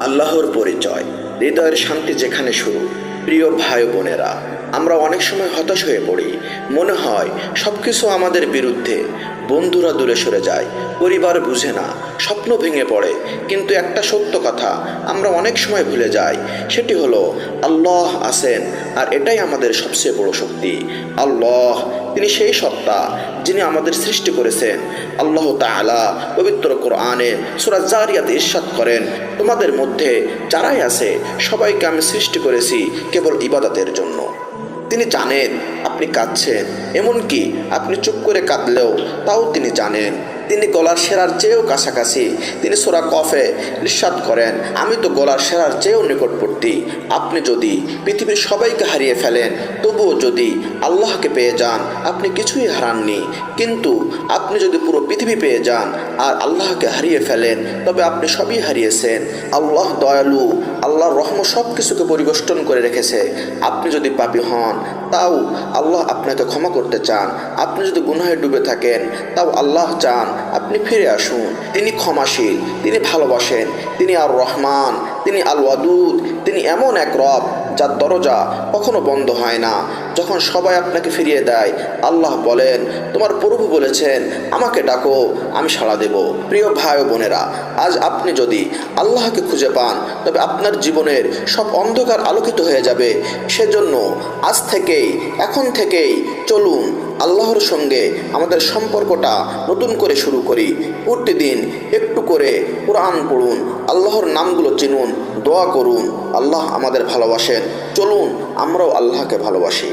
আল্লাহর পরিচয়, হৃদয়ের শান্তি যেখানে শুরু। প্রিয় ভাই বোনেরা, আমরা অনেক সময় হতাশ হয়ে পড়ি। মনে হয় সব কিছু আমাদের বিরুদ্ধে। বন্ধুরা দূরে সরে যায়, পরিবার বুঝে না, স্বপ্ন ভেঙে পড়ে। কিন্তু একটা সত্য কথা আমরা অনেক সময় ভুলে যাই, সেটি হলো আল্লাহ আছেন। আর এটাই আমাদের সবচেয়ে বড় শক্তি। আল্লাহ, তিনি সেই সত্তা যিনি আমাদের সৃষ্টি করেছেন। আল্লাহ তাআলা পবিত্র কোরআনে সূরা জারিয়াতে ইরশাদ করেন, তোমাদের মধ্যে যারাই আছে সবাইকে আমি সৃষ্টি করেছি কেবল ইবাদতের জন্য। তিনি জানেন আপনি কাঁদছেন, এমনকি আপনি চুপ করে কাঁদলেও তাও তিনি জানেন। তিনি গলার সেরার চেয়েও কাছাকাছি। তিনি সূরা কফে ইরশাদ করেন, আমি তো গলার সেরার চেয়েও নিকটবর্তী। আপনি যদি পৃথিবীর সবাইকে হারিয়ে ফেলেন, তবুও যদি আল্লাহকে পেয়ে যান, আপনি কিছুই হারাননি। কিন্তু আপনি যদি পুরো পৃথিবী পেয়ে যান আর আল্লাহকে হারিয়ে ফেলেন, তবে আপনি সবই হারিয়েছেন। আল্লাহ দয়ালু, আল্লাহর রহমত সব কিছুকে পরিবেষ্টন করে রেখেছে। আপনি যদি পাপী হন, তাও আল্লাহ আপনাকে ক্ষমা করতে চান। আপনি যদি গুনাহে ডুবে থাকেন, তাও আল্লাহ চান আপনি ফিরে আসুন। তিনি ক্ষমাশীল, তিনি ভালোবাসেন, তিনি আর রহমান, তিনি আল ওয়াদুদ। তিনি এমন এক রব যার দরজা কখনো বন্ধ হয় না। যখন সবাই আপনাকে ফিরিয়ে দেয়, আল্লাহ বলেন, তোমার প্রভু বলেছেন আমাকে ডাকো, আমি সাড়া দেব। প্রিয় ভাই ও বোনেরা, আজ আপনি যদি আল্লাহকে খুঁজে পান, তবে আপনার জীবনের সব অন্ধকার আলোকিত হয়ে যাবে। সেজন্য আজ থেকেই, এখন থেকেই চলুন আল্লাহর সঙ্গে আমাদের সম্পর্কটা নতুন করে শুরু করি। প্রতিদিন একটু করে কোরআন পড়ুন, আল্লাহর নামগুলো চিনুন, দোয়া করুন। আল্লাহ আমাদের ভালোবাসেন। চলুন আমরাও আল্লাহকে ভালোবাসি।